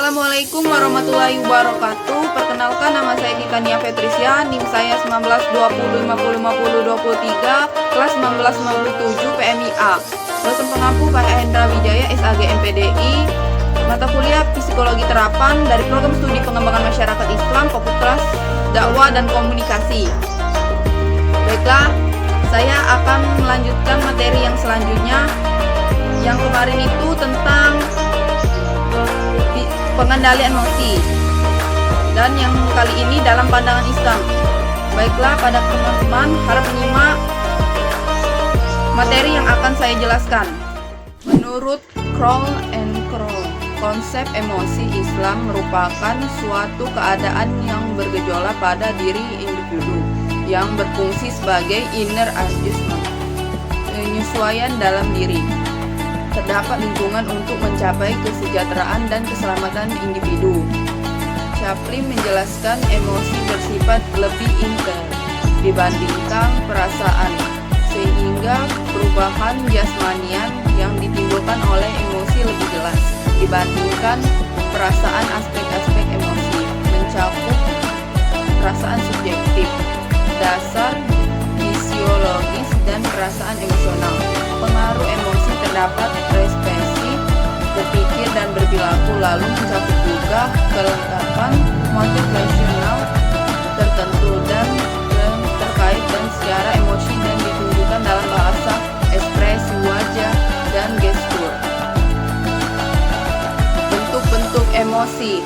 Assalamualaikum warahmatullahi wabarakatuh. Perkenalkan, nama saya Titania Fetricia, NIM saya 1920505023, kelas 1997 PMIA. Dosen pengampu Pak Hendra Wijaya, SAG MPDI. Mata kuliah Psikologi Terapan dari Program Studi Pengembangan Masyarakat Islam, Fakultas Dakwah dan Komunikasi. Baiklah, saya akan melanjutkan materi yang selanjutnya. Yang kemarin itu tentang pengendalian emosi, dan yang kali ini dalam pandangan Islam. Baiklah, pada teman-teman harap menyimak materi yang akan saya jelaskan. Menurut Kroll and Kroll, konsep emosi Islam merupakan suatu keadaan yang bergejolak pada diri individu yang berfungsi sebagai inner adjustment, penyesuaian dalam diri. Terdapat lingkungan untuk mencapai kesejahteraan dan keselamatan individu. Chaplin menjelaskan emosi bersifat lebih intens dibandingkan perasaan, sehingga perubahan jasmanian yang ditimbulkan oleh emosi lebih jelas dibandingkan perasaan. Aspek-aspek emosi mencakup perasaan subjektif, dasar fisiologis, dan perasaan emosional. Pengaruh emosi terdapat ekspresi, berpikir, dan berperilaku, lalu mencakup juga kelengkapan motivasional tertentu dan terkait dan secara emosi dan ditunjukkan dalam bahasa, ekspresi wajah, dan gestur. Bentuk-bentuk emosi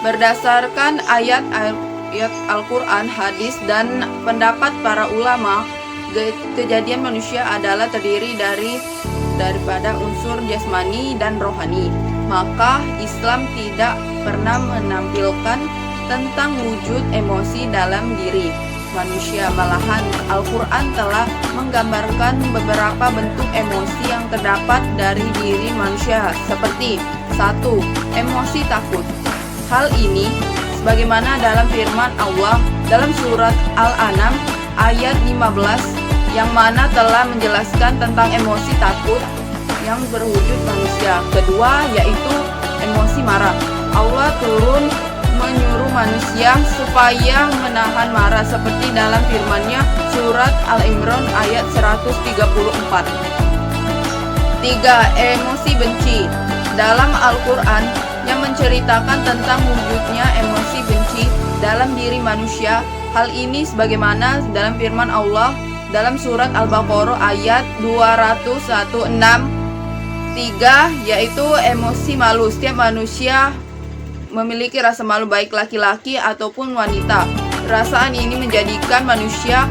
berdasarkan ayat Al-Quran, hadis, dan pendapat para ulama. Kejadian manusia adalah terdiri daripada unsur jasmani dan rohani. Maka Islam tidak pernah menampilkan tentang wujud emosi dalam diri manusia. Malahan Al-Quran telah menggambarkan beberapa bentuk emosi yang terdapat dari diri manusia, seperti 1. Emosi takut. Hal ini sebagaimana dalam firman Allah dalam surat Al-An'am ayat 15, yang mana telah menjelaskan tentang emosi takut yang berwujud manusia. Kedua, yaitu emosi marah. Allah turun menyuruh manusia supaya menahan marah seperti dalam firman-Nya surat Al-Imran ayat 134. 3. Emosi benci. Dalam Al-Quran yang menceritakan tentang wujudnya emosi benci dalam diri manusia. Hal ini sebagaimana dalam firman Allah dalam surat Al-Baqarah ayat 216. 3. Yaitu emosi malu. Setiap manusia memiliki rasa malu, baik laki-laki ataupun wanita. Perasaan ini menjadikan manusia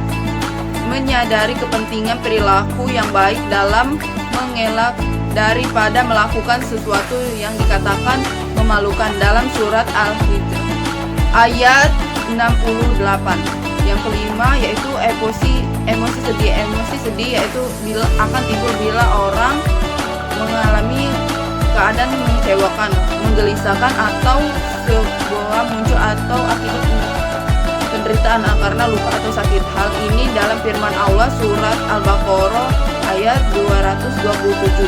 menyadari kepentingan perilaku yang baik dalam mengelak daripada melakukan sesuatu yang dikatakan memalukan dalam surat Al-Hijr ayat 68. Yang kelima yaitu emosi sedih. Emosi sedih yaitu akan timbul bila orang mengalami keadaan mengecewakan, menggelisahkan, atau sebuah muncul atau akibat penderitaan karena luka atau sakit. Hal ini dalam firman Allah surat Al-Baqarah ayat 227.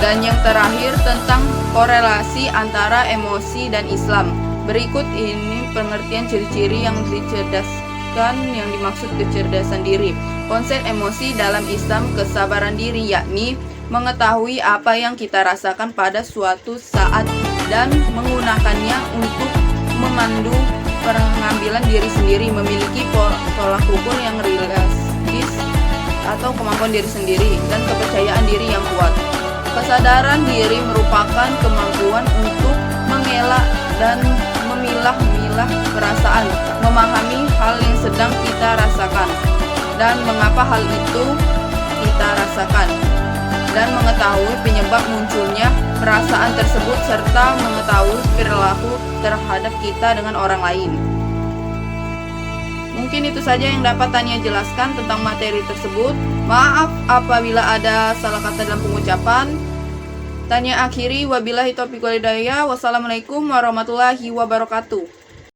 Dan yang terakhir tentang korelasi antara emosi dan Islam. Berikut ini pengertian ciri-ciri yang dicerdaskan yang dimaksud kecerdasan diri. Konsep emosi dalam Islam, kesabaran diri, yakni mengetahui apa yang kita rasakan pada suatu saat dan menggunakannya untuk memandu pengambilan diri sendiri, memiliki tolak ukur yang realistis atau kemampuan diri sendiri, dan kepercayaan diri yang kuat. Kesadaran diri merupakan kemampuan untuk mengelak dan memilah-milah perasaan, memahami hal yang sedang kita rasakan dan mengapa hal itu kita rasakan, dan mengetahui penyebab munculnya perasaan tersebut, serta mengetahui perilaku terhadap kita dengan orang lain. Mungkin itu saja yang dapat Tania jelaskan tentang materi tersebut. Maaf apabila ada salah kata dalam pengucapan. Tania akhiri, wabillahi taufiq wal hidayah. Wassalamualaikum warahmatullahi wabarakatuh.